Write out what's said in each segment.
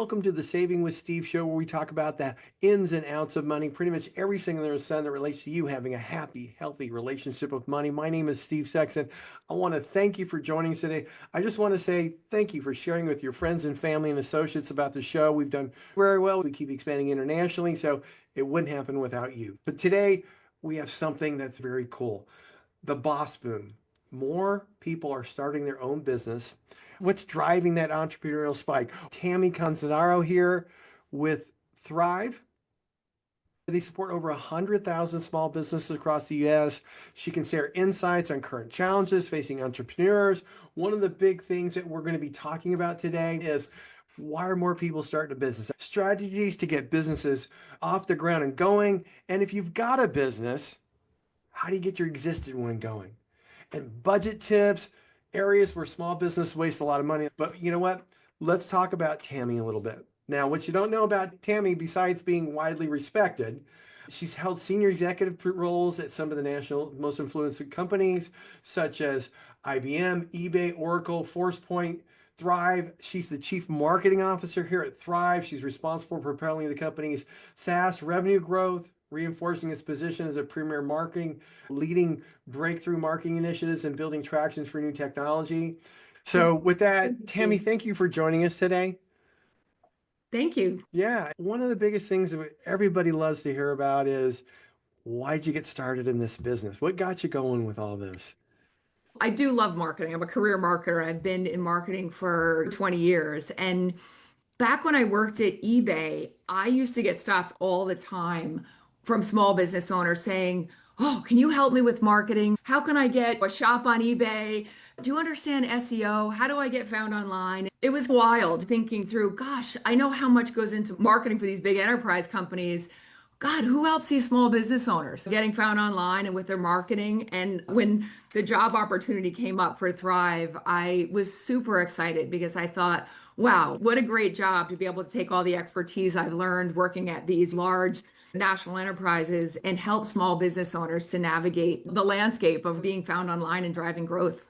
welcome to the Saving with Steve show, where we talk about the ins and outs of money, pretty much everything under the sun that relates to you having a happy, healthy relationship with money. My name is Steve Sexton. I want to thank you for joining us today. I just want to say thank you for sharing with your friends and family and associates about the show. We've done very well. We keep expanding internationally, so it wouldn't happen without you. But today, we have something that's very cool. The boss boom. More people are starting their own business. What's driving that entrepreneurial spike? Tami Cannizzaro here with Thryv. They support over 100,000 small businesses across the U.S. She can share insights on current challenges facing entrepreneurs. One of the big things that we're going to be talking about today is why are more people starting a business? Strategies to get businesses off the ground and going. And if you've got a business, how do you get your existing one going? And budget tips, areas where small business wastes a lot of money. But you know what? Let's talk about Tami a little bit. Now, what you don't know about Tami, besides being widely respected, she's held senior executive roles at some of the national most influential companies, such as IBM, eBay, Oracle, ForcePoint, Thryv. She's the chief marketing officer here at Thryv. She's responsible for propelling the company's SaaS revenue growth, reinforcing its position as a premier marketing, leading breakthrough marketing initiatives, and building traction for new technology. So with that, Tami, thank you for joining us today. Thank you. Yeah, one of the biggest things that everybody loves to hear about is, why'd you get started in this business? What got you going with all this? I do love marketing. I'm a career marketer. I've been in marketing for 20 years. And back when I worked at eBay, I used to get stopped all the time from small business owners saying, "Oh, can you help me with marketing? How can I get a shop on eBay? Do you understand SEO? How do I get found online?" It was wild thinking through, gosh, I know how much goes into marketing for these big enterprise companies. God, who helps these small business owners getting found online and with their marketing? And when the job opportunity came up for Thryv, I was super excited because I thought, wow, what a great job to be able to take all the expertise I've learned working at these large national enterprises and help small business owners to navigate the landscape of being found online and driving growth.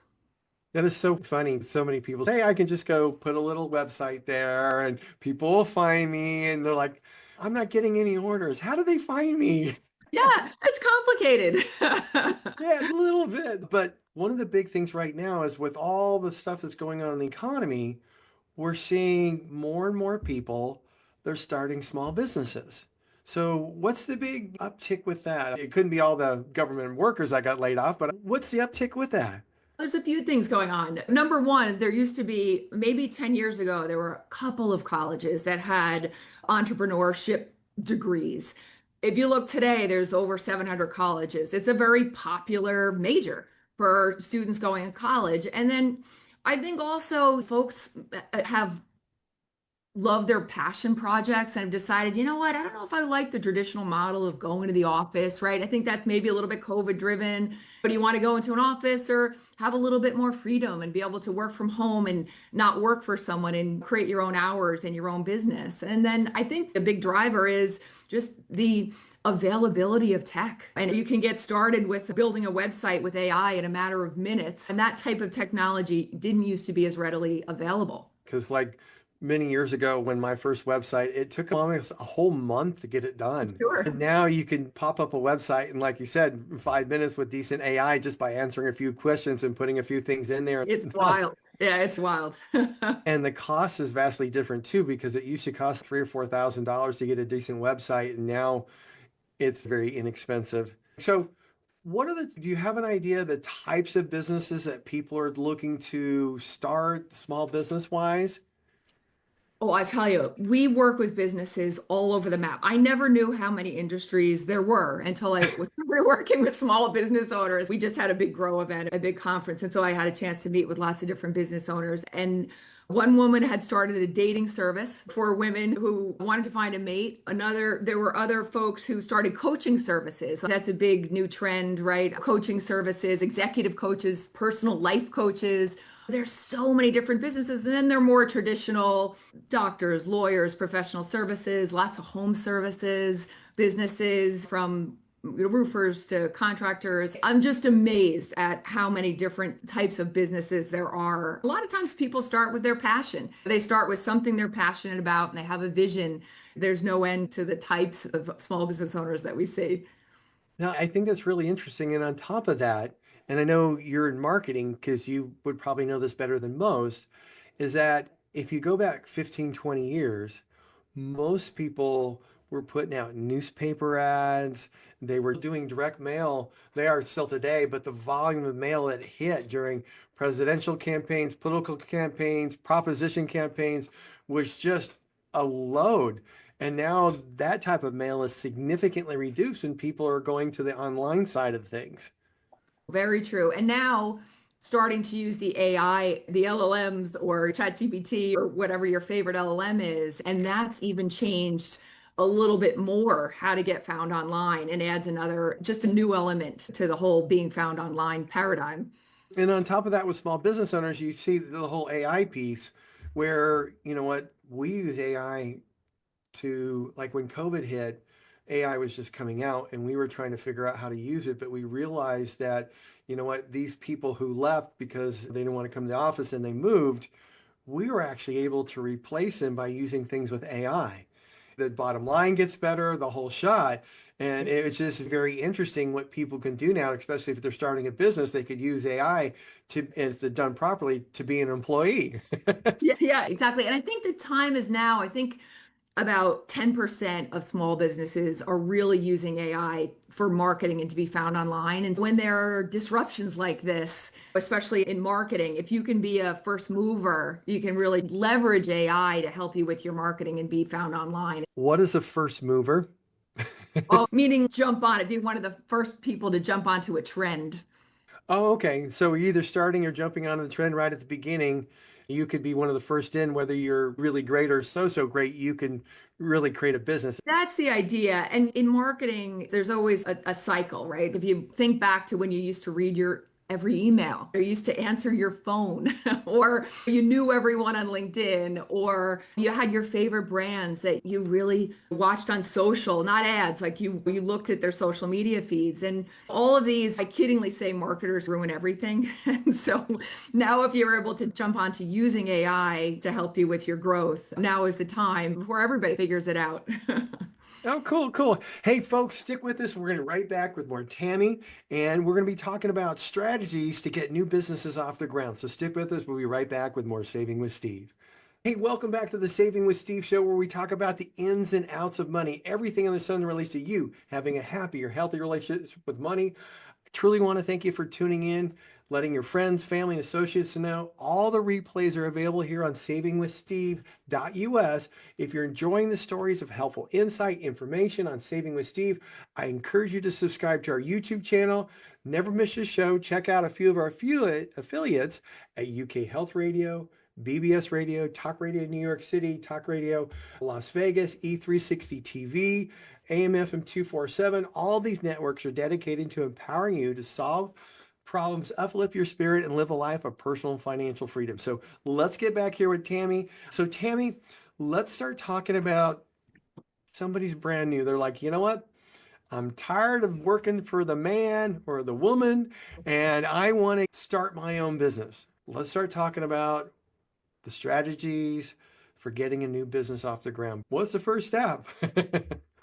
That is so funny. So many people say, I can just go put a little website there and people will find me. And they're like, I'm not getting any orders. How do they find me? Yeah, it's complicated. Yeah, a little bit. But one of the big things right now is with all the stuff that's going on in the economy, we're seeing more and more people, they're starting small businesses. So what's the big uptick with that? It couldn't be all the government workers that got laid off, but what's the uptick with that? There's a few things going on. Number one, there used to be, maybe 10 years ago, there were a couple of colleges that had entrepreneurship degrees. If you look today, there's over 700 colleges. It's a very popular major for students going to college. And then I think also folks have love their passion projects and have decided, you know what, I don't know if I like the traditional model of going to the office, right? I think that's maybe a little bit COVID driven, but you want to go into an office or have a little bit more freedom and be able to work from home and not work for someone and create your own hours and your own business. And then I think the big driver is just the availability of tech. And you can get started with building a website with AI in a matter of minutes. And that type of technology didn't used to be as readily available. Because like many years ago when my first website, it took almost a whole month to get it done. Sure. And now you can pop up a website and like you said, in 5 minutes with decent AI just by answering a few questions and putting a few things in there. It's wild. Yeah, it's wild. And the cost is vastly different too, because it used to cost $3,000 or $4,000 to get a decent website, and now it's very inexpensive. So do you have an idea of the types of businesses that people are looking to start small business wise? Oh, I tell you, we work with businesses all over the map. I never knew how many industries there were until I was working with small business owners. We just had a big grow event, a big conference. And so I had a chance to meet with lots of different business owners. And one woman had started a dating service for women who wanted to find a mate. There were other folks who started coaching services. That's a big new trend, right? Coaching services, executive coaches, personal life coaches. There's so many different businesses. And then they're more traditional doctors, lawyers, professional services, lots of home services, businesses from roofers to contractors. I'm just amazed at how many different types of businesses there are. A lot of times people start with their passion. They start with something they're passionate about and they have a vision. There's no end to the types of small business owners that we see. Now, I think that's really interesting. And on top of that, and I know you're in marketing because you would probably know this better than most, is that if you go back 15, 20 years, most people were putting out newspaper ads. They were doing direct mail. They are still today, but the volume of mail that hit during presidential campaigns, political campaigns, proposition campaigns was just a load. And now that type of mail is significantly reduced and people are going to the online side of things. Very true. And now starting to use the AI, the LLMs or ChatGPT or whatever your favorite LLM is. And that's even changed a little bit more how to get found online and adds another, just a new element to the whole being found online paradigm. And on top of that, with small business owners, you see the whole AI piece where, you know what, we use AI to, like when COVID hit, AI was just coming out and we were trying to figure out how to use it. But we realized that, you know what, these people who left because they didn't want to come to the office and they moved, we were actually able to replace them by using things with AI. The bottom line gets better, the whole shot. And it's just very interesting what people can do now, especially if they're starting a business, they could use AI to, if they're done properly, to be an employee. Yeah, exactly. And I think the time is now. I think about 10% of small businesses are really using AI for marketing and to be found online. And when there are disruptions like this, especially in marketing, if you can be a first mover, you can really leverage AI to help you with your marketing and be found online. What is a first mover? Oh, meaning jump on it, be one of the first people to jump onto a trend. Oh, okay. So you're either starting or jumping onto the trend right at the beginning. You could be one of the first in, whether you're really great or so great, you can really create a business. That's the idea. And in marketing, there's always a cycle, right? If you think back to when you used to read your every email, or you used to answer your phone, or you knew everyone on LinkedIn, or you had your favorite brands that you really watched on social, not ads, like you looked at their social media feeds. And all of these, I kiddingly say marketers ruin everything. And so now if you're able to jump onto using AI to help you with your growth, now is the time before everybody figures it out. Oh, cool, cool. Hey, folks, stick with us. We're going to be right back with more Tami, and we're going to be talking about strategies to get new businesses off the ground. So stick with us. We'll be right back with more Saving with Steve. Hey, welcome back to the Saving with Steve show, where we talk about the ins and outs of money, everything under the sun relates to you having a happier, healthy relationship with money. I truly want to thank you for tuning in, letting your friends, family, and associates know. All the replays are available here on savingwithsteve.us. If you're enjoying the stories of helpful insight, information on Saving with Steve, I encourage you to subscribe to our YouTube channel. Never miss a show. Check out a few of our affiliates at UK Health Radio, BBS Radio, Talk Radio New York City, Talk Radio Las Vegas, E360 TV, AM/FM 247. All these networks are dedicated to empowering you to solve problems, uplift your spirit, and live a life of personal and financial freedom. So let's get back here with Tami. So Tami, let's start talking about somebody's brand new. They're like, you know what? I'm tired of working for the man or the woman, and I want to start my own business. Let's start talking about the strategies for getting a new business off the ground. What's the first step?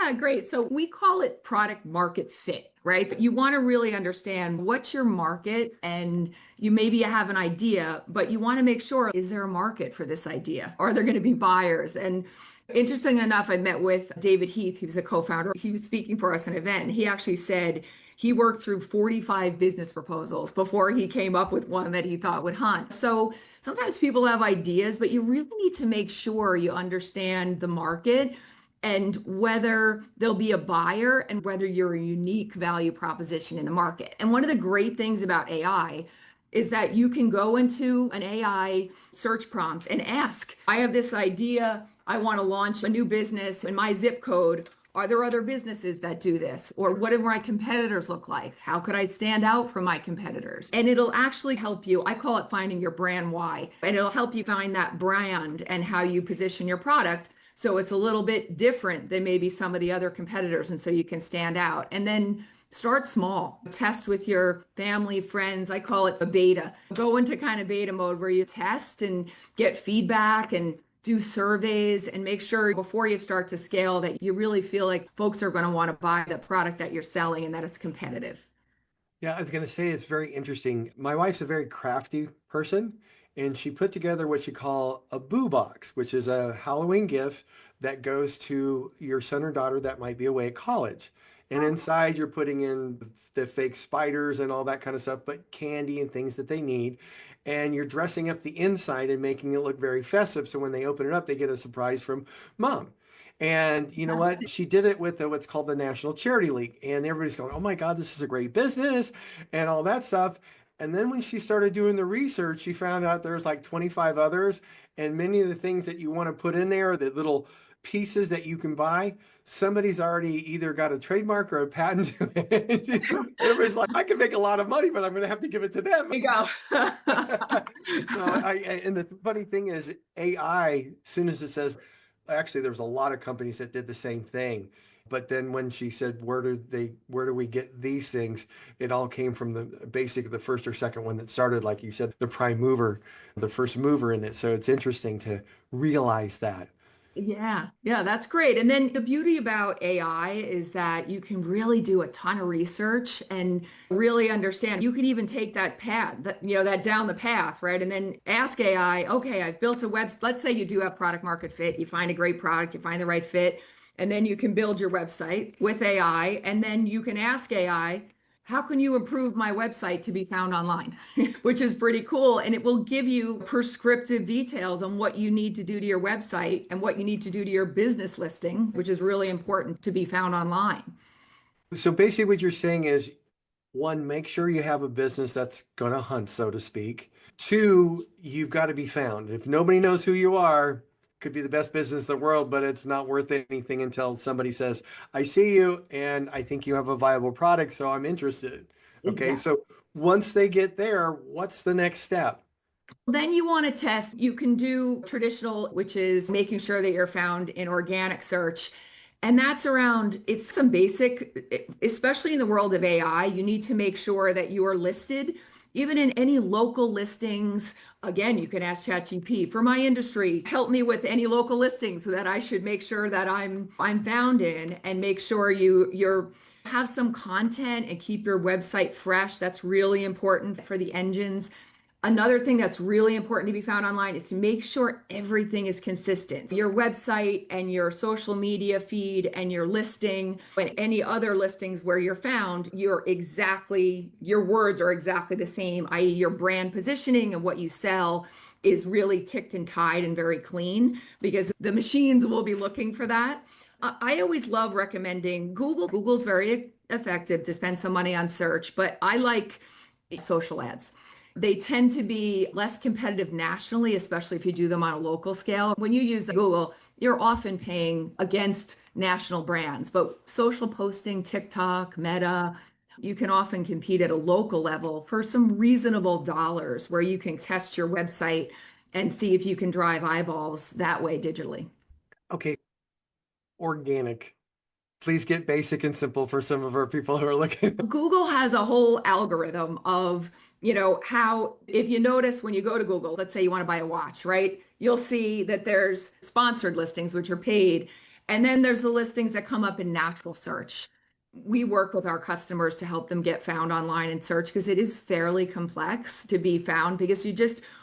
Yeah, great. So we call it product market fit, right? You want to really understand what's your market, and you maybe have an idea, but you want to make sure, is there a market for this idea? Are there going to be buyers? And interesting enough, I met with David Heath. He was a co-founder. He was speaking for us at an event, and he actually said he worked through 45 business proposals before he came up with one that he thought would hunt. So sometimes people have ideas, but you really need to make sure you understand the market and whether there'll be a buyer and whether you're a unique value proposition in the market. And one of the great things about AI is that you can go into an AI search prompt and ask, I have this idea, I want to launch a new business in my zip code. Are there other businesses that do this? Or what do my competitors look like? How could I stand out from my competitors? And it'll actually help you. I call it finding your brand why. And it'll help you find that brand and how you position your product, So it's a little bit different than maybe some of the other competitors. And so you can stand out. And then start small, test with your family, friends. I call it a beta. Go into kind of beta mode where you test and get feedback and do surveys and make sure before you start to scale that you really feel like folks are going to want to buy the product that you're selling and that it's competitive. Yeah, I was going to say it's very interesting. My wife's a very crafty person, and she put together what she call a boo box, which is a Halloween gift that goes to your son or daughter that might be away at college. And inside, you're putting in the fake spiders and all that kind of stuff, but candy and things that they need. And you're dressing up the inside and making it look very festive. So when they open it up, they get a surprise from mom. And you know what? She did it with what's called the National Charity League. And everybody's going, oh my God, this is a great business and all that stuff. And then when she started doing the research, she found out there's like 25 others. And many of the things that you want to put in there, the little pieces that you can buy, somebody's already either got a trademark or a patent to it. Everybody's like, I can make a lot of money, but I'm going to have to give it to them. There you go. And the funny thing is AI, as soon as it says, actually, there's a lot of companies that did the same thing. But then when she said, where do we get these things? It all came from the first or second one that started, like you said, the prime mover, the first mover in it. So it's interesting to realize that. Yeah, that's great. And then the beauty about AI is that you can really do a ton of research and really understand. You can even take that path, that down the path, right? And then ask AI, okay, I've built a website. Let's say you do have product market fit. You find a great product, you find the right fit, and then you can build your website with AI. And then you can ask AI, how can you improve my website to be found online? Which is pretty cool. And it will give you prescriptive details on what you need to do to your website and what you need to do to your business listing, which is really important to be found online. So basically what you're saying is, one, make sure you have a business that's going to hunt, so to speak. Two, you've got to be found. If nobody knows who you are, could be the best business in the world, but it's not worth anything until somebody says, I see you and I think you have a viable product, so I'm interested. Okay, Exactly. so once they get there, what's the next step? Then you want to test. You can do traditional, which is making sure that you're found in organic search. And that's around, it's some basic, especially in the world of AI, you need to make sure that you are listed, even in any local listings. Again, you can ask ChatGPT for my industry, help me with any local listings that I should make sure that I'm found in, and make sure you're have some content and keep your website fresh. That's really important for the engines. Another thing that's really important to be found online is to make sure everything is consistent. Your website and your social media feed and your listing and any other listings where you're found, your words are exactly the same, i.e. your brand positioning and what you sell is really ticked and tied and very clean, because the machines will be looking for that. I always love recommending Google. Google's very effective to spend some money on search, but I like social ads. They tend to be less competitive nationally, especially if you do them on a local scale. When you use Google, you're often paying against national brands, but social posting, TikTok, Meta, you can often compete at a local level for some reasonable dollars where you can test your website and see if you can drive eyeballs that way digitally. Okay, organic. Please get basic and simple for some of our people who are looking. Google has a whole algorithm of, how, if you notice when you go to Google, let's say you want to buy a watch, right? You'll see that there's sponsored listings, which are paid. And then there's the listings that come up in natural search. We work with our customers to help them get found online in search because it is fairly complex to be found, because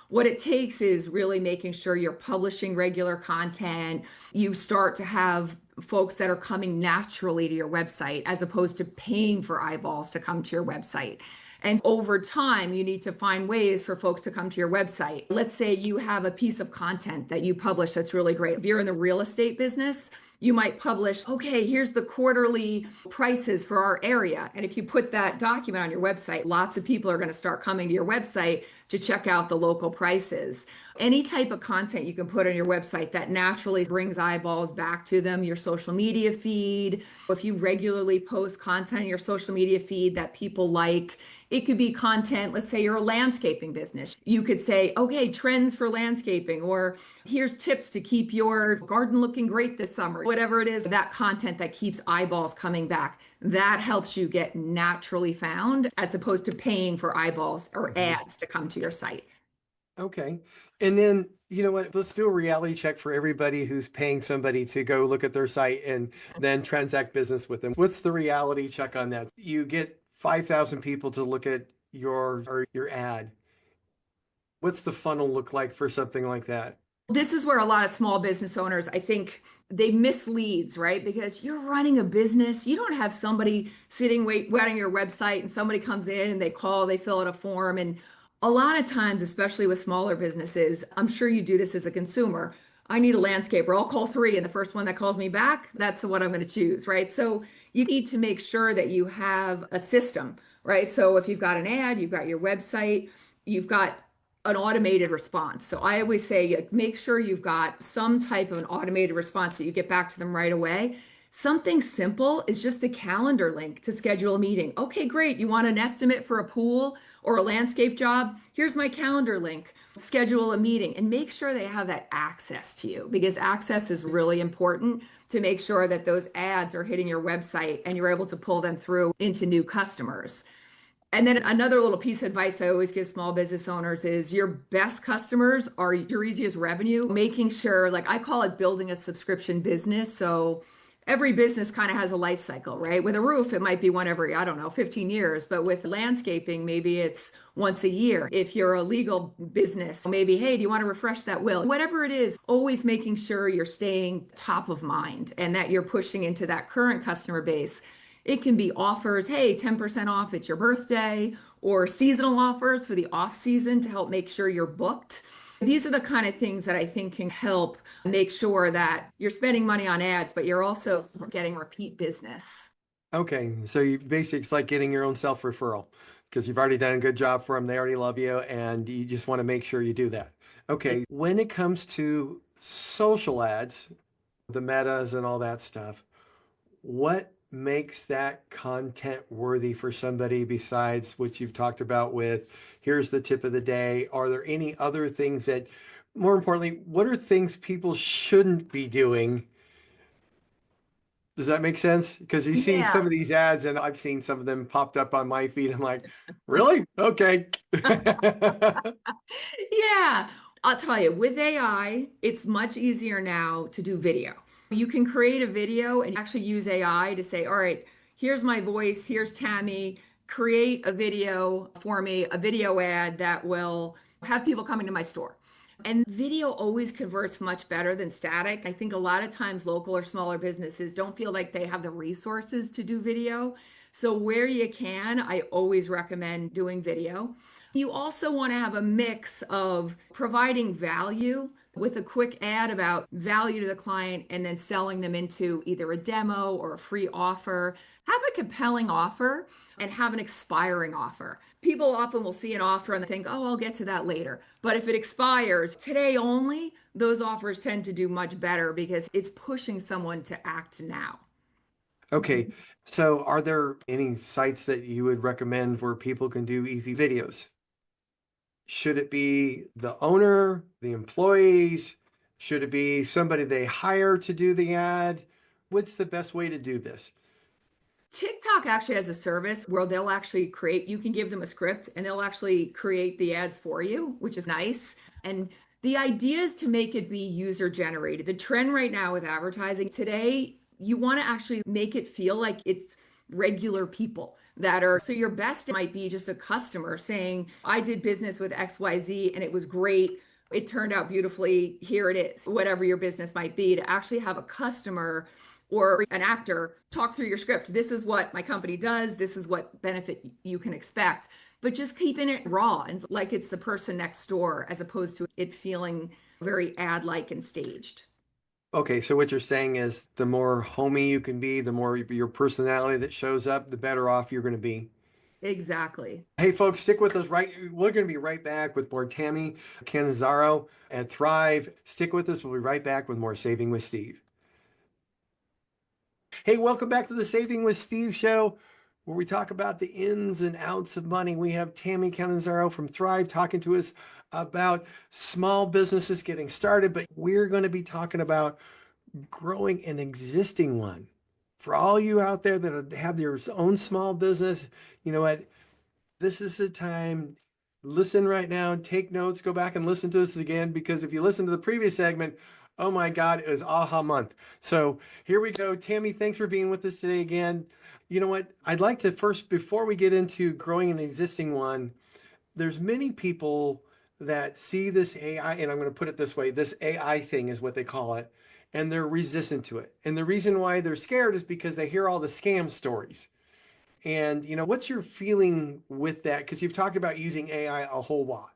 what it takes is really making sure you're publishing regular content. You start to have folks that are coming naturally to your website as opposed to paying for eyeballs to come to your website. And over time, you need to find ways for folks to come to your website. Let's say you have a piece of content that you publish that's really great. If you're in the real estate business, you might publish, okay, here's the quarterly prices for our area. And if you put that document on your website, lots of people are going to start coming to your website to check out the local prices. Any type of content you can put on your website that naturally brings eyeballs back to them, your social media feed. If you regularly post content in your social media feed that people like, it could be content, let's say you're a landscaping business. You could say, okay, trends for landscaping, or here's tips to keep your garden looking great this summer. Whatever it is, that content that keeps eyeballs coming back, that helps you get naturally found as opposed to paying for eyeballs or Mhm. ads to come to your site. Okay. And then, you know what? Let's do a reality check for everybody who's paying somebody to go look at their site and then transact business with them. What's the reality check on that? You get 5,000 people to look at your ad. What's the funnel look like for something like that? This is where a lot of small business owners, I think, they miss leads, right? Because you're running a business. You don't have somebody sitting waiting your website and somebody comes in and they call, they fill out a form. And a lot of times, especially with smaller businesses, I'm sure you do this as a consumer. I need a landscaper. I'll call three, and the first one that calls me back, that's the one I'm going to choose, right? So you need to make sure that you have a system, right? So if you've got an ad, you've got your website, you've got an automated response. So I always say make sure you've got some type of an automated response that you get back to them right away. Something simple is just a calendar link to schedule a meeting. Okay, great. You want an estimate for a pool or a landscape job? Here's my calendar link. Schedule a meeting and make sure they have that access to you, because access is really important to make sure that those ads are hitting your website and you're able to pull them through into new customers. And then another little piece of advice I always give small business owners is your best customers are your easiest revenue. Making sure, like I call it building a subscription business. So every business kind of has a life cycle, right? With a roof, it might be one every, I don't know, 15 years. But with landscaping, maybe it's once a year. If you're a legal business, maybe, hey, do you want to refresh that will? Whatever it is, always making sure you're staying top of mind and that you're pushing into that current customer base. It can be offers, hey, 10% off, it's your birthday, or seasonal offers for the off season to help make sure you're booked. These are the kind of things that I think can help make sure that you're spending money on ads, but you're also getting repeat business. Okay. So you basically, it's like getting your own self-referral because you've already done a good job for them. They already love you and you just want to make sure you do that. Okay. When it comes to social ads, the metas and all that stuff, what makes that content worthy for somebody besides what you've talked about with here's the tip of the day? Are there any other things that, more importantly, what are things people shouldn't be doing? Does that make sense? Because you see Yeah. some of these ads, and I've seen some of them popped up on my feed. I'm like, really? Okay. Yeah, I'll tell you, with AI, it's much easier now to do video. You can create a video and actually use AI to say, all right, here's my voice, here's Tammy, create a video for me, a video ad that will have people coming to my store. And video always converts much better than static. I think a lot of times local or smaller businesses don't feel like they have the resources to do video. So where you can, I always recommend doing video. You also want to have a mix of providing value with a quick ad about value to the client and then selling them into either a demo or a free offer. Have a compelling offer and have an expiring offer. People often will see an offer and they think, oh, I'll get to that later. But if it expires today only, those offers tend to do much better because it's pushing someone to act now. Okay. So are there any sites that you would recommend where people can do easy videos? Should it be the owner, the employees? Should it be somebody they hire to do the ad? What's the best way to do this? TikTok actually has a service where they'll actually create, you can give them a script and they'll actually create the ads for you, which is nice. And the idea is to make it be user generated. The trend right now with advertising today, you want to actually make it feel like it's regular people that are, so your best might be just a customer saying, I did business with XYZ and it was great. It turned out beautifully. Here it is, whatever your business might be, to actually have a customer or an actor talk through your script. This is what my company does. This is what benefit you can expect. But just keeping it raw and like it's the person next door, as opposed to it feeling very ad-like and staged. Okay, so what you're saying is the more homey you can be, the more your personality that shows up, the better off you're going to be. Exactly. Hey, folks, stick with us, right? We're going to be right back with more Tami Cannizzaro at Thryv. Stick with us. We'll be right back with more Saving with Steve. Hey, welcome back to the Saving with Steve show, where we talk about the ins and outs of money. We have Tami Cannizzaro from Thryv talking to us about small businesses getting started, but we're going to be talking about growing an existing one. For all you out there that have your own small business, you know what? This is the time. Listen right now, take notes, go back and listen to this again, because if you listen to the previous segment, oh my God, it was aha month. So here we go. Tami, thanks for being with us today again. You know what? I'd like to first, before we get into growing an existing one, there's many people that see this AI, and I'm going to put it this way, this AI thing is what they call it, and they're resistant to it. And the reason why they're scared is because they hear all the scam stories. And, what's your feeling with that? Because you've talked about using AI a whole lot.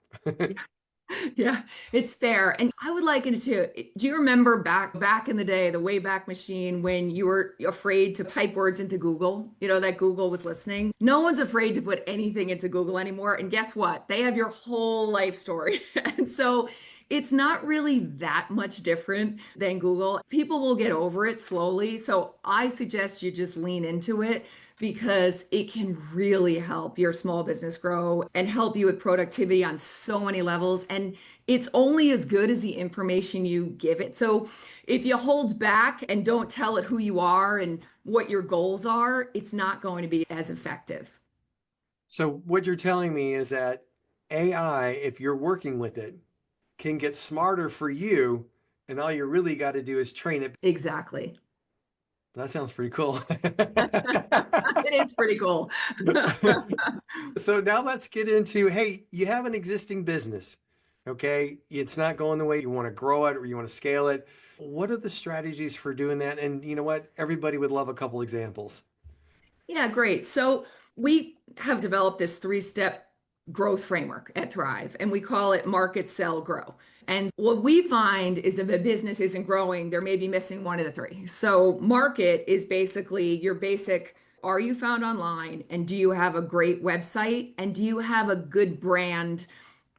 Yeah, it's fair. And I would liken it to, do you remember back in the day, the Wayback Machine, when you were afraid to type words into Google, that Google was listening? No one's afraid to put anything into Google anymore. And guess what? They have your whole life story. And so it's not really that much different than Google. People will get over it slowly. So I suggest you just lean into it, because it can really help your small business grow and help you with productivity on so many levels. And it's only as good as the information you give it. So if you hold back and don't tell it who you are and what your goals are, it's not going to be as effective. So what you're telling me is that AI, if you're working with it, can get smarter for you, and all you really got to do is train it. Exactly. That sounds pretty cool. It is pretty cool. So now let's get into, hey, you have an existing business, okay? It's not going the way you want to grow it or you want to scale it. What are the strategies for doing that? And you know what? Everybody would love a couple examples. Yeah, great. So we have developed this three-step growth framework at Thryv, and we call it market, sell, grow. And what we find is if a business isn't growing, they're maybe missing one of the three. So market is basically your basic, are you found online? And do you have a great website? And do you have a good brand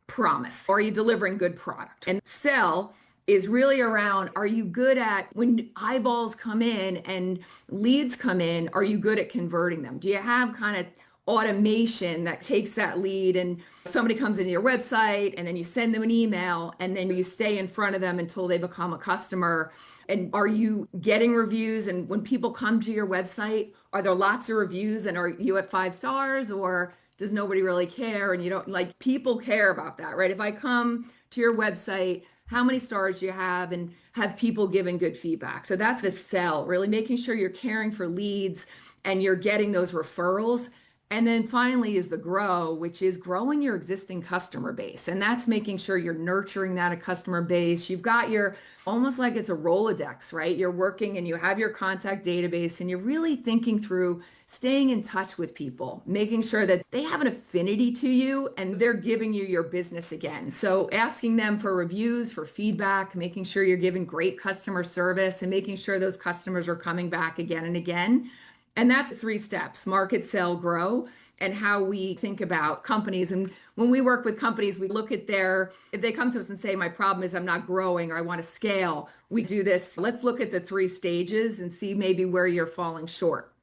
promise? Are you delivering good product? And sell is really around, are you good at, when eyeballs come in and leads come in, are you good at converting them? Do you have kind of automation that takes that lead and somebody comes into your website and then you send them an email and then you stay in front of them until they become a customer? And are you getting reviews? And when people come to your website, are there lots of reviews and are you at 5 stars, or does nobody really care? And you don't, like, people care about that, right? If I come to your website, how many stars do you have, and have people given good feedback? So that's the sell, really making sure you're caring for leads and you're getting those referrals. And then finally is the grow, which is growing your existing customer base. And that's making sure you're nurturing that customer base. You've got your, almost like it's a Rolodex, right? You're working and you have your contact database and you're really thinking through staying in touch with people, making sure that they have an affinity to you and they're giving you your business again. So asking them for reviews, for feedback, making sure you're giving great customer service and making sure those customers are coming back again and again. And that's 3 steps: market, sell, grow, and how we think about companies. And when we work with companies, we look at if they come to us and say, my problem is I'm not growing or I want to scale, we do this. Let's look at the 3 stages and see maybe where you're falling short.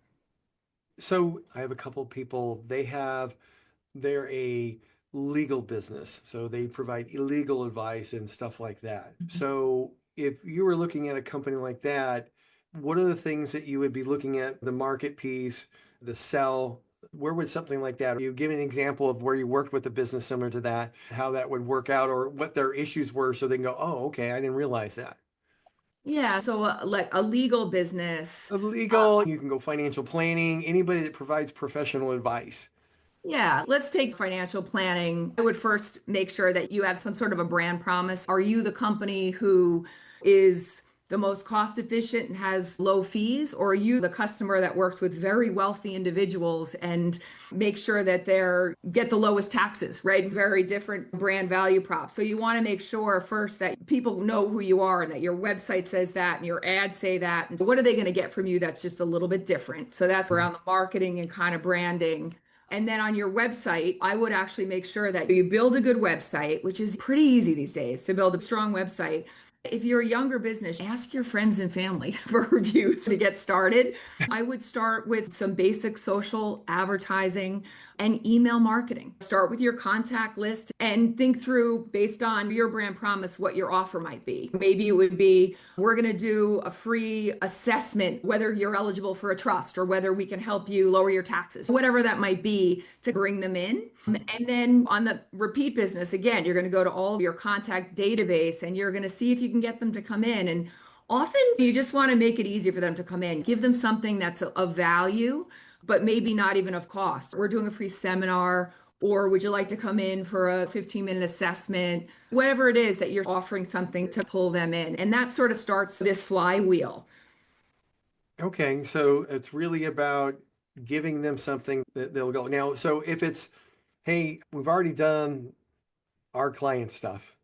So I have a couple people, they're a legal business. So they provide illegal advice and stuff like that. So if you were looking at a company like that, what are the things that you would be looking at? The market piece, the sell, where would something like that? You give an example of where you worked with a business similar to that, how that would work out, or what their issues were, so they can go, oh, okay, I didn't realize that. Yeah, so like a legal business. Legal, you can go financial planning, anybody that provides professional advice. Yeah, let's take financial planning. I would first make sure that you have some sort of a brand promise. Are you the company who is the most cost efficient and has low fees? Or are you the customer that works with very wealthy individuals and make sure that they're get the lowest taxes, right? Very different brand value prop. So you want to make sure first that people know who you are and that your website says that and your ads say that. And what are they going to get from you that's just a little bit different? So that's around the marketing and kind of branding. And then on your website, I would actually make sure that you build a good website, which is pretty easy these days to build a strong website. If you're a younger business, ask your friends and family for reviews to get started. I would start with some basic social advertising and email marketing. Start with your contact list and think through, based on your brand promise, what your offer might be. Maybe it would be, we're going to do a free assessment, whether you're eligible for a trust or whether we can help you lower your taxes, whatever that might be, to bring them in. And then on the repeat business, again, you're going to go to all of your contact database and you're going to see if you can get them to come in. And often you just want to make it easy for them to come in. Give them something that's of value, but maybe not even of cost. We're doing a free seminar, or would you like to come in for a 15-minute assessment? Whatever it is that you're offering, something to pull them in. And that sort of starts this flywheel. Okay, so it's really about giving them something that they'll go. Now, so if it's, hey, we've already done our client stuff.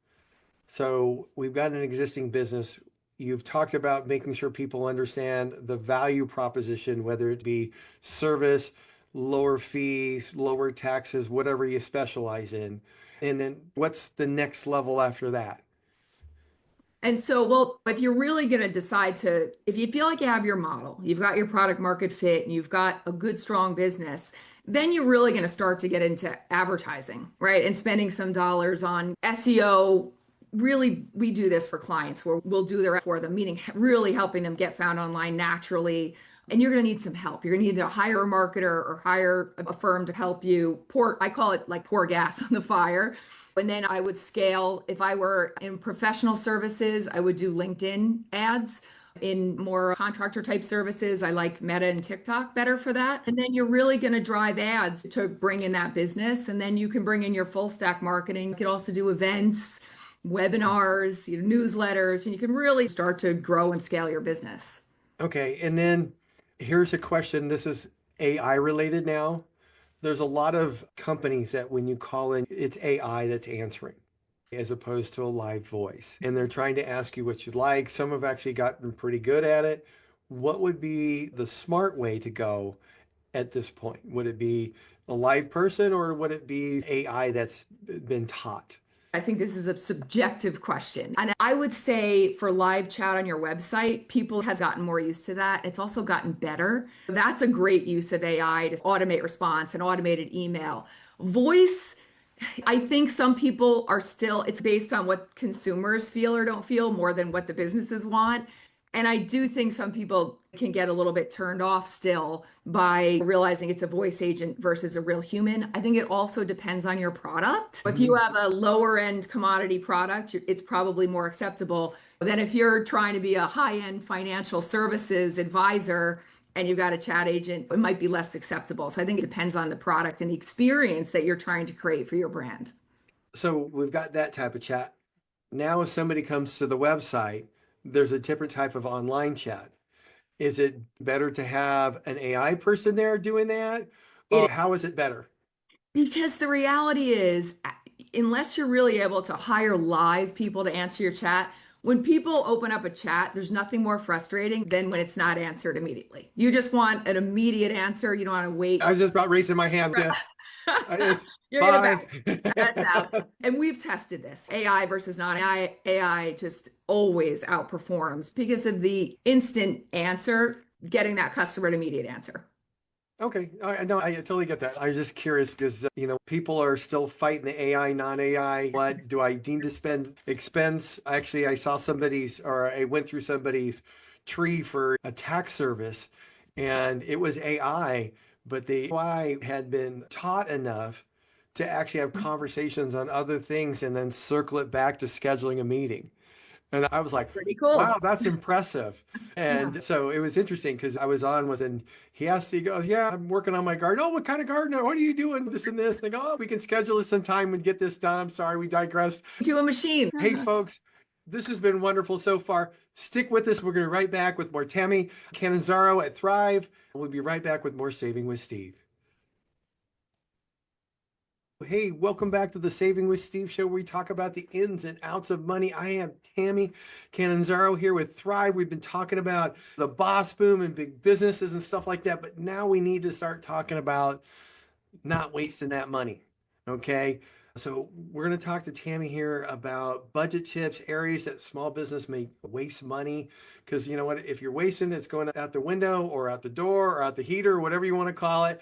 So we've got an existing business. You've talked about making sure people understand the value proposition, whether it be service, lower fees, lower taxes, whatever you specialize in. And then what's the next level after that? And so, well, if you're really going to decide to, if you feel like you have your model, you've got your product market fit, and you've got a good, strong business, then you're really going to start to get into advertising, right? And spending some dollars on SEO. Really, we do this for clients where we'll do their for them, meaning really helping them get found online naturally. And you're going to need some help. You're going to need to hire a marketer or hire a firm to help you pour, I call it like pour gas on the fire. And then I would scale. If I were in professional services, I would do LinkedIn ads. In more contractor type services, I like Meta and TikTok better for that. And then you're really going to drive ads to bring in that business. And then you can bring in your full stack marketing. You could also do events, webinars, newsletters, and you can really start to grow and scale your business. Okay, and then here's a question. This is AI related now. There's a lot of companies that when you call in, it's AI that's answering as opposed to a live voice. And they're trying to ask you what you'd like. Some have actually gotten pretty good at it. What would be the smart way to go at this point? Would it be a live person or would it be AI that's been taught? I think this is a subjective question. And I would say for live chat on your website, people have gotten more used to that. It's also gotten better. That's a great use of AI to automate response and automated email. Voice, I think some people are still, it's based on what consumers feel or don't feel more than what the businesses want. And I do think some people can get a little bit turned off still by realizing it's a voice agent versus a real human. I think it also depends on your product. If you have a lower end commodity product, it's probably more acceptable than if you're trying to be a high end financial services advisor and you've got a chat agent, it might be less acceptable. So I think it depends on the product and the experience that you're trying to create for your brand. So we've got that type of chat. Now, if somebody comes to the website, there's a different type of online chat. Is it better to have an AI person there doing that? Or how is it better? Because the reality is, unless you're really able to hire live people to answer your chat, when people open up a chat, there's nothing more frustrating than when it's not answered immediately. You just want an immediate answer. You don't want to wait. I was just about raising my hand. Yes. You're gonna that's out. And we've tested this. AI versus non-AI. AI just always outperforms because of the instant answer, getting that customer an immediate answer. Okay, no, I totally get that. I was just curious because, people are still fighting the AI, non-AI. What do I need to spend expense? Actually, I saw I went through somebody's tree for a tax service and it was AI, but the AI had been taught enough to actually have conversations on other things and then circle it back to scheduling a meeting. And I was like, Pretty cool. wow, that's impressive. Yeah. And so it was interesting because I was on with, and he goes, yeah, I'm working on my garden. Oh, what kind of garden? What are you doing? This and this. And I go, oh, we can schedule this some time and get this done. I'm sorry, we digressed. To a machine. Hey, folks, this has been wonderful so far. Stick with us. We're going to be right back with more Tami Cannizzaro at Thryv. We'll be right back with more Saving with Steve. Hey, welcome back to the Saving with Steve show, where we talk about the ins and outs of money. I am Tami Cannizzaro here with Thryv. We've been talking about the boss boom and big businesses and stuff like that, but now we need to start talking about not wasting that money. Okay. So we're going to talk to Tami here about budget tips, areas that small business may waste money. Because you know what, if you're wasting it, it's going out the window or out the door or out the heater, whatever you want to call it.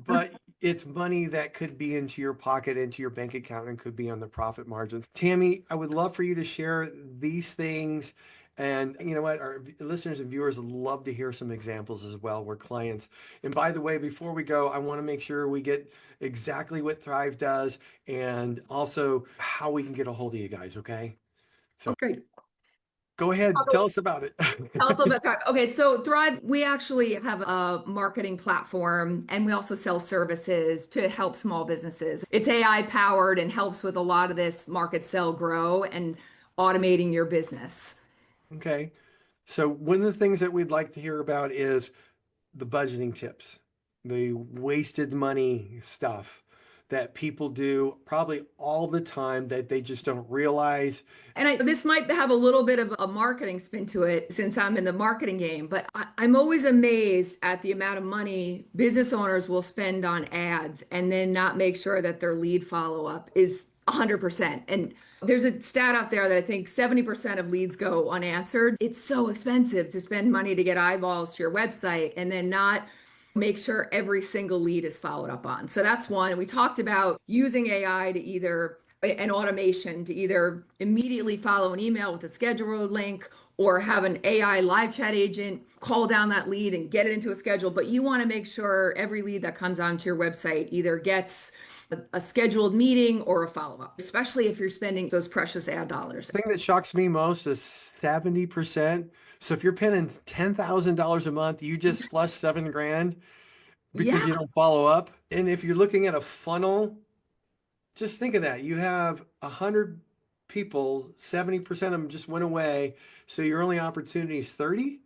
But it's money that could be into your pocket, into your bank account, and could be on the profit margins. Tami, I would love for you to share these things. And you know what, our listeners and viewers love to hear some examples as well where clients. And by the way, before we go, I want to make sure we get exactly what Thryv does and also how we can get a hold of you guys. Okay. So Okay. go ahead, tell us about it. Tell us a little bit. Okay, so Thryv, we actually have a marketing platform and we also sell services to help small businesses. It's AI powered and helps with a lot of this market sell grow and automating your business. Okay. So one of the things that we'd like to hear about is the budgeting tips, the wasted money stuff that people do probably all the time that they just don't realize. And this might have a little bit of a marketing spin to it since I'm in the marketing game, but I'm always amazed at the amount of money business owners will spend on ads and then not make sure that their lead follow up is 100%. And there's a stat out there that I think 70% of leads go unanswered. It's so expensive to spend money to get eyeballs to your website and then not make sure every single lead is followed up on. So that's one. We talked about using AI to either an automation to either immediately follow an email with a schedule link or have an AI live chat agent call down that lead and get it into a schedule. But you want to make sure every lead that comes onto your website either gets a scheduled meeting or a follow-up, especially if you're spending those precious ad dollars. The thing that shocks me most is 70%. So if you're paying $10,000 a month, you just flush 7 grand because Yeah, you don't follow up. And if you're looking at a funnel, just think of that. You have 100 people, 70% of them just went away. So your only opportunity is 30.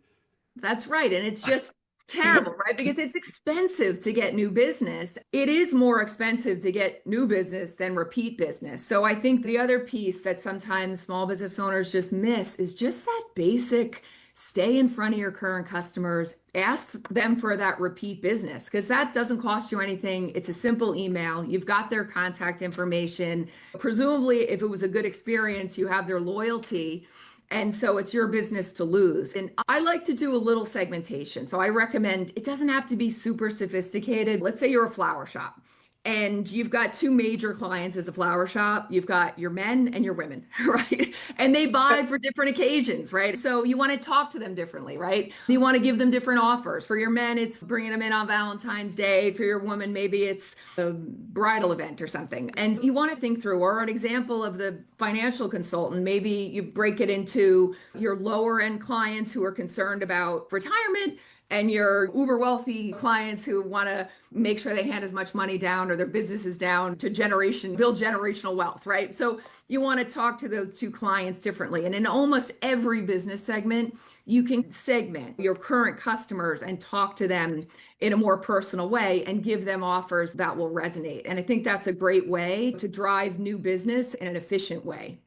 that's right. And it's just terrible, right? Because it's expensive to get new business. It is more expensive to get new business than repeat business. So I think the other piece that sometimes small business owners just miss is just that basic stay in front of your current customers, ask them for that repeat business because that doesn't cost you anything. It's a simple email. You've got their contact information. Presumably, if it was a good experience, you have their loyalty. And so it's your business to lose. And I like to do a little segmentation. So I recommend it doesn't have to be super sophisticated. Let's say you're a flower shop and you've got two major clients as a flower shop. You've got your men and your women, right? And they buy for different occasions, right? So you want to talk to them differently, right? You want to give them different offers. For your men, it's bringing them in on Valentine's Day. For your woman, maybe it's a bridal event or something. And you want to think through, or an example of the financial consultant, maybe you break it into your lower end clients who are concerned about retirement and your uber wealthy clients who want to make sure they hand as much money down or their businesses down to build generational wealth, right? So you want to talk to those two clients differently. And in almost every business segment, you can segment your current customers and talk to them in a more personal way and give them offers that will resonate. And I think that's a great way to drive new business in an efficient way.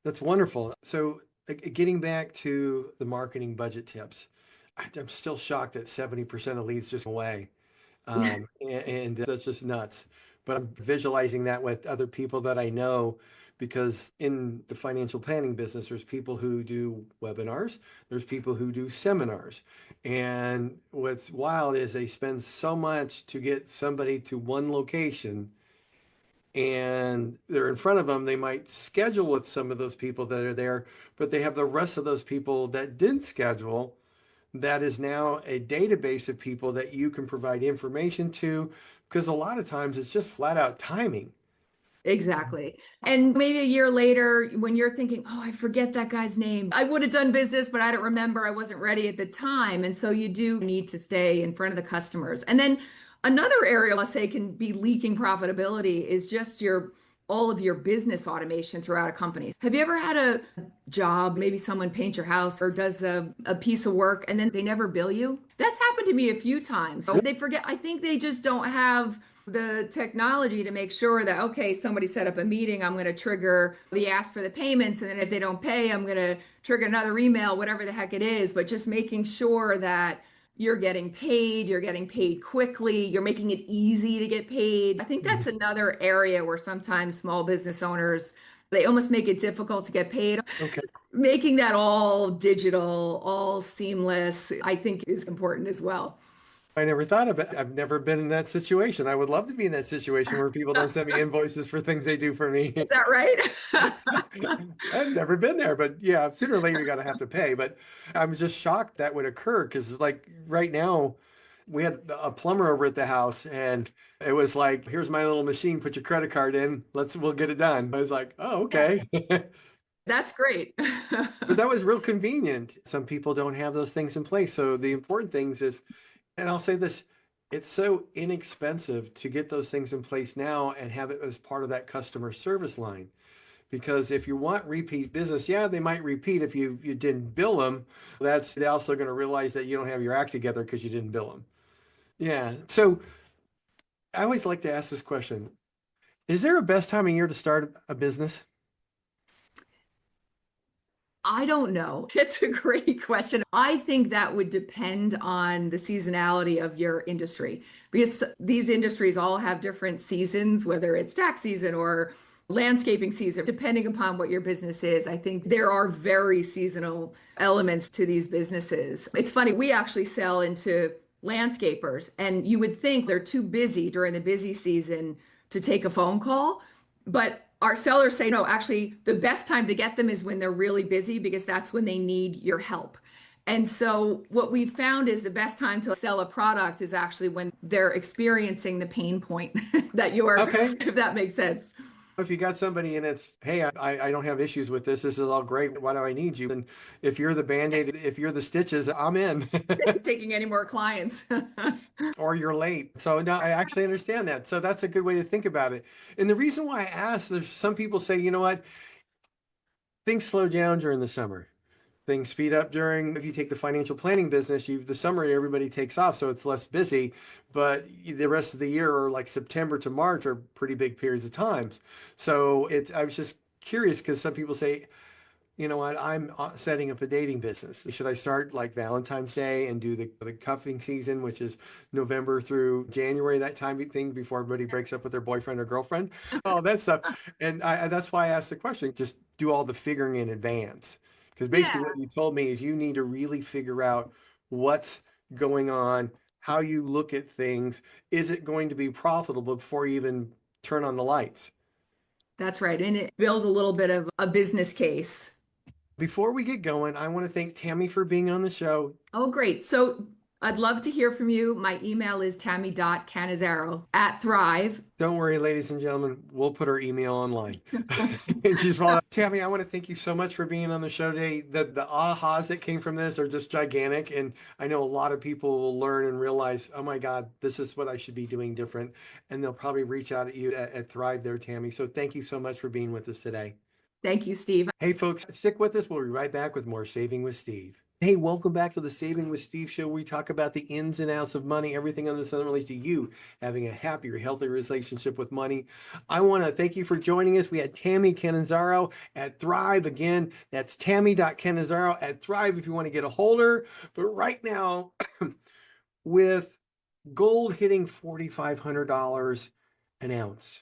That's wonderful. So getting back to the marketing budget tips, I'm still shocked that 70% of leads just go away. And that's just nuts. But I'm visualizing that with other people that I know because in the financial planning business, there's people who do webinars, there's people who do seminars. And what's wild is they spend so much to get somebody to one location and they're in front of them. They might schedule with some of those people that are there, but they have the rest of those people that didn't schedule that is now a database of people that you can provide information to because a lot of times it's just flat out timing. Exactly. And maybe a year later, when you're thinking, oh, I forget that guy's name. I would have done business, but I don't remember. I wasn't ready at the time. And so you do need to stay in front of the customers. And then another area, let's say, can be leaking profitability is just all of your business automation throughout a company. Have you ever had a job, maybe someone paints your house or does a piece of work and then they never bill you? That's happened to me a few times. So they forget, I think they just don't have the technology to make sure that, okay, somebody set up a meeting, I'm going to trigger the ask for the payments. And then if they don't pay, I'm going to trigger another email, whatever the heck it is. But just making sure that you're getting paid quickly, you're making it easy to get paid. I think that's Mhm. another area where sometimes small business owners, they almost make it difficult to get paid. Okay. Making that all digital, all seamless, I think is important as well. I never thought of it. I've never been in that situation. I would love to be in that situation where people don't send me invoices for things they do for me. Is that right? I've never been there, but yeah, sooner or later you got to have to pay. But I'm just shocked that would occur because, like, right now, we had a plumber over at the house, and it was like, "Here's my little machine. Put your credit card in. We'll get it done." I was like, "Oh, Yeah, okay." that's great. But that was real convenient. Some people don't have those things in place. So the important things is, and I'll say this, it's so inexpensive to get those things in place now and have it as part of that customer service line. Because if you want repeat business, yeah, they might repeat if you didn't bill them. They're also going to realize that you don't have your act together because you didn't bill them. Yeah. So I always like to ask this question. Is there a best time of year to start a business? I don't know. It's a great question. I think that would depend on the seasonality of your industry because these industries all have different seasons, whether it's tax season or landscaping season, depending upon what your business is. I think there are very seasonal elements to these businesses. It's funny, we actually sell into landscapers, and you would think they're too busy during the busy season to take a phone call. But our sellers say, no, actually, the best time to get them is when they're really busy because that's when they need your help. And so, what we've found is the best time to sell a product is actually when they're experiencing the pain point that you're, Okay. if that makes sense. If you got somebody and it's, hey, I don't have issues with this. This is all great. Why do I need you? And if you're the Band-Aid, if you're the stitches, I'm in. Taking any more clients. Or you're late. So now I actually understand that. So that's a good way to think about it. And the reason why I ask, there's some people say, you know what, things slow down during the summer. Things speed up during, if you take the financial planning business, the summer everybody takes off, so it's less busy. But the rest of the year, or like September to March, are pretty big periods of times. So I was just curious because some people say, you know what, I'm setting up a dating business. Should I start like Valentine's Day and do the cuffing season, which is November through January, that time thing before everybody breaks up with their boyfriend or girlfriend, all that stuff. And that's why I asked the question, just do all the figuring in advance. Because basically Yeah, what you told me is you need to really figure out what's going on, how you look at things. Is it going to be profitable before you even turn on the lights? that's right. And it builds a little bit of a business case. Before we get going, I want to thank Tammy for being on the show. Oh, great. So I'd love to hear from you. My email is tammy.cannizzaro@Thryv. Don't worry, ladies and gentlemen, we'll put her email online. And she's followed up. Tammy, I want to thank you so much for being on the show today. The ahas that came from this are just gigantic. And I know a lot of people will learn and realize, oh my God, this is what I should be doing different. And they'll probably reach out at you at Thryv there, Tammy. So thank you so much for being with us today. Thank you, Steve. Hey, folks, stick with us. We'll be right back with more Saving with Steve. Hey, welcome back to the Saving with Steve show, where we talk about the ins and outs of money, everything under the sun that relates to you having a happier, healthier relationship with money. I want to thank you for joining us. We had Tami Cannizzaro at Thryv. Again, that's Tami.Cannizzaro at Thryv if you want to get a hold of her. But right now, with gold hitting $4,500 an ounce,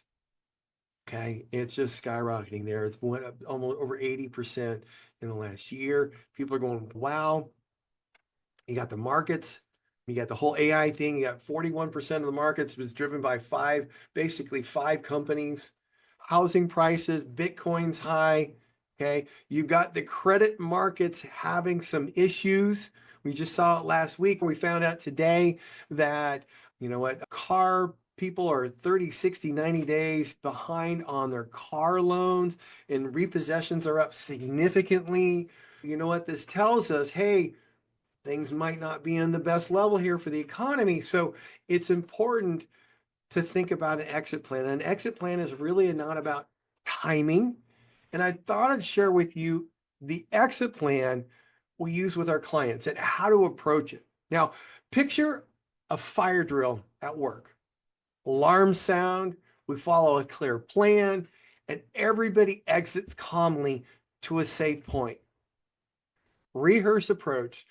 okay, it's just skyrocketing there. It's went up almost over 80% in the last year. People are going, wow. You got the markets, you got the whole AI thing. You got 41% of the markets was driven by basically five companies. Housing prices, Bitcoin's high. Okay. You've got the credit markets having some issues. We just saw it last week. We found out today that, you know what, car people are 30, 60, 90 days behind on their car loans, and repossessions are up significantly. You know what this tells us? Hey, things might not be on the best level here for the economy. So it's important to think about an exit plan. An exit plan is really not about timing. And I thought I'd share with you the exit plan we use with our clients and how to approach it. Now, picture a fire drill at work. Alarms sound, we follow a clear plan, and everybody exits calmly to a safe point. Rehearse approach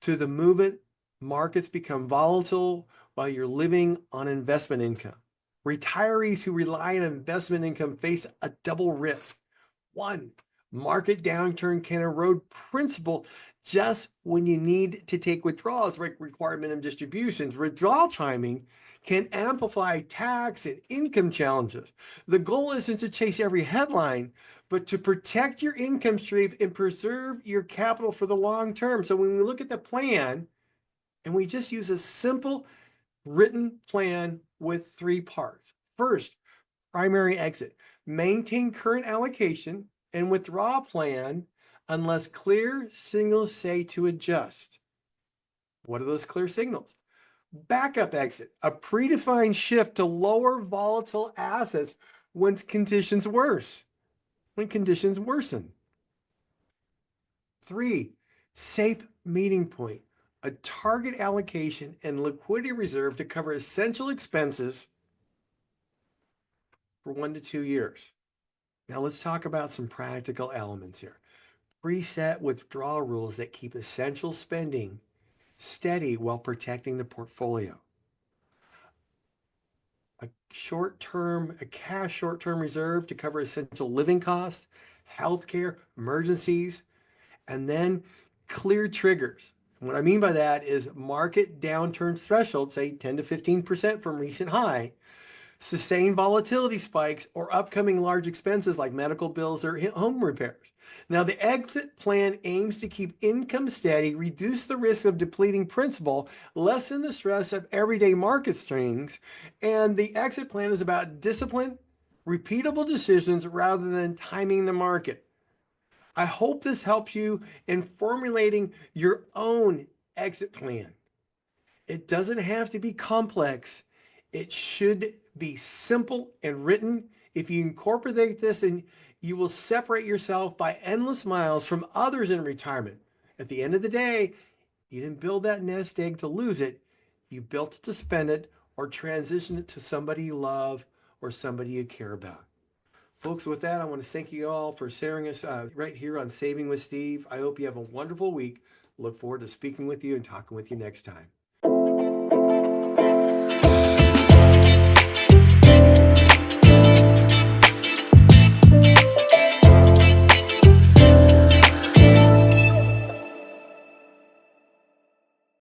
to the movement Markets become volatile while you're living on investment income. Retirees who rely on investment income face a double risk. One, market downturn can erode principal just when you need to take withdrawals, like required minimum distributions. Withdrawal timing can amplify tax and income challenges. The goal isn't to chase every headline, but to protect your income stream and preserve your capital for the long term. So when we look at the plan and we just use a simple written plan with 3 parts. First, primary exit. Maintain current allocation and withdraw plan unless clear signals say to adjust. What are those clear signals? Backup exit, a predefined shift to lower volatile assets when conditions worsen. 3, safe meeting point, a target allocation and liquidity reserve to cover essential expenses for 1 to 2 years. Now let's talk about some practical elements here. Preset withdrawal rules that keep essential spending steady while protecting the portfolio. A cash short-term reserve to cover essential living costs, healthcare, emergencies, and then clear triggers. And what I mean by that is market downturn threshold, say 10 to 15% from recent high, sustained volatility spikes, or upcoming large expenses like medical bills or home repairs. Now, the exit plan aims to keep income steady, reduce the risk of depleting principal, lessen the stress of everyday market swings, and the exit plan is about discipline, repeatable decisions rather than timing the market. I hope this helps you in formulating your own exit plan. It doesn't have to be complex. It should be simple and written. If you incorporate this, and you will separate yourself by endless miles from others in retirement. At the end of the day, you didn't build that nest egg to lose it. You built it to spend it or transition it to somebody you love or somebody you care about. Folks, with that, I want to thank you all for sharing us right here on Saving with Steve. I hope you have a wonderful week. Look forward to speaking with you and talking with you next time.